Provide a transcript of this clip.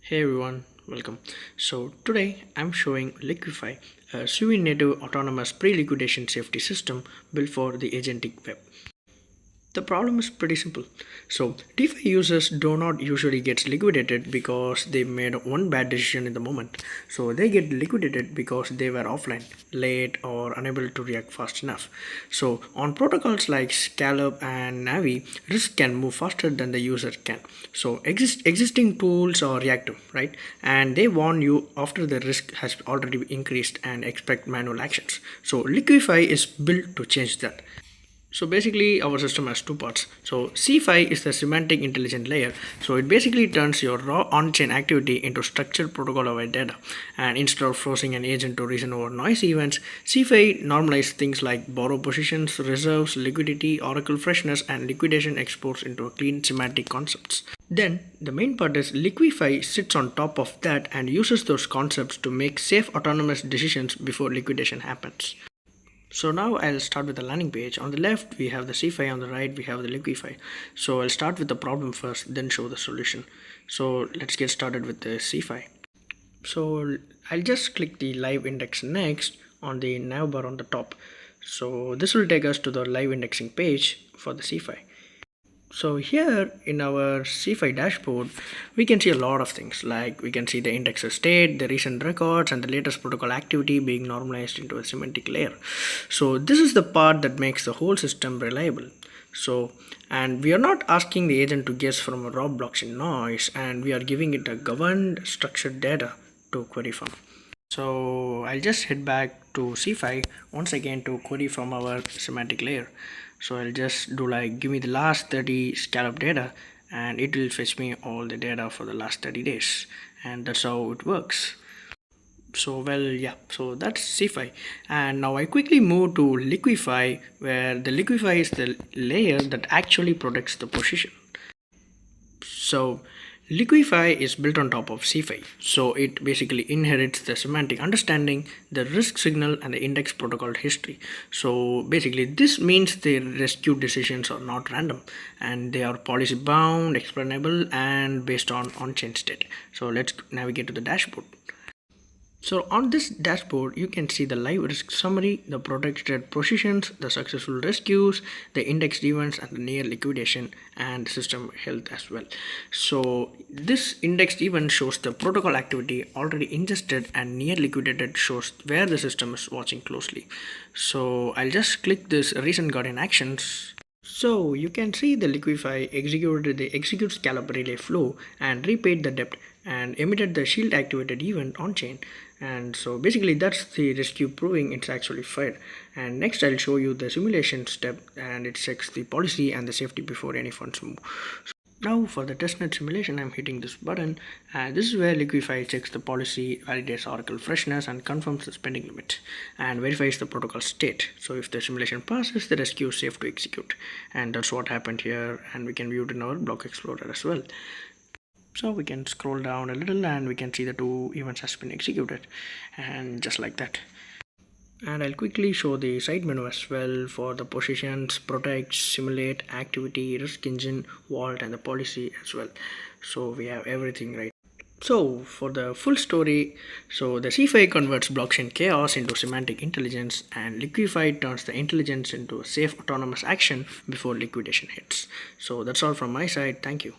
Hey everyone, welcome. So today I'm showing LIQUIFY, a Sui native autonomous pre-liquidation safety system built for the agentic web. The problem is pretty simple. So DeFi users do not usually get liquidated because they made one bad decision in the moment. So they get liquidated because they were offline, late, or unable to react fast enough. So on protocols like Scallop and Navi, risk can move faster than the user can. So existing tools are reactive, right? And they warn you after the risk has already increased and expect manual actions. So Liquify is built to change that. So basically our system has two parts. So C5 is the semantic intelligence layer. So it basically turns your raw on-chain activity into structured protocol aware data. And instead of forcing an agent to reason over noisy events, C5 normalizes things like borrow positions, reserves, liquidity, oracle freshness, and liquidation exports into a clean semantic concepts. Then the main part is Liquify sits on top of that and uses those concepts to make safe autonomous decisions before liquidation happens. So now I'll start with the landing page. On the left we have the CFI, on the right we have the Liquify. So I'll start with the problem first, then show the solution. So let's get started with the CFI. So I'll just click the live index next on the nav bar on the top. So this will take us to the live indexing page for the CFI. So here in our CFI dashboard, we can see a lot of things, like we can see the indexer state, the recent records, and the latest protocol activity being normalized into a semantic layer. So this is the part that makes the whole system reliable. So, and we are not asking the agent to guess from a raw blockchain noise, and we are giving it a governed structured data to query from. So I'll just head back to C5 once again to query from our semantic layer. So I'll just do like give me the last 30 scallop data, and it will fetch me all the data for the last 30 days, and that's how it works. So well, yeah, so that's C5, and now I quickly move to Liquify, where the Liquify is the layer that actually protects the position. So Liquify is built on top of C5, so it basically inherits the semantic understanding, the risk signal, and the index protocol history. So basically this means the rescue decisions are not random, and they are policy bound, explainable, and based on on-chain state. So let's navigate to the dashboard. So on this dashboard, you can see the live risk summary, the protected positions, the successful rescues, the indexed events, and the near liquidation and system health as well. So this indexed event shows the protocol activity already ingested, and near liquidated shows where the system is watching closely. So I'll just click this recent guardian actions. So you can see the Liquify executed the execute scallop relay flow and repaid the debt and emitted the shield activated event on chain. And so basically that's the rescue proving it's actually fired. And next I'll show you the simulation step, and it checks the policy and the safety before any funds move. Now for the testnet simulation, I'm hitting this button, and this is where Liquify checks the policy, validates oracle freshness, and confirms the spending limit, and verifies the protocol state. So if the simulation passes, the rescue is safe to execute, and that's what happened here, and we can view it in our block explorer as well. So we can scroll down a little and we can see the two events has been executed, and just like that. And I'll quickly show the side menu as well for the positions, protect, simulate, activity, risk engine, vault, and the policy as well. So we have everything right. So for the full story, so the C5 converts blockchain chaos into semantic intelligence, and Liquify turns the intelligence into a safe autonomous action before liquidation hits. So that's all from my side. Thank you.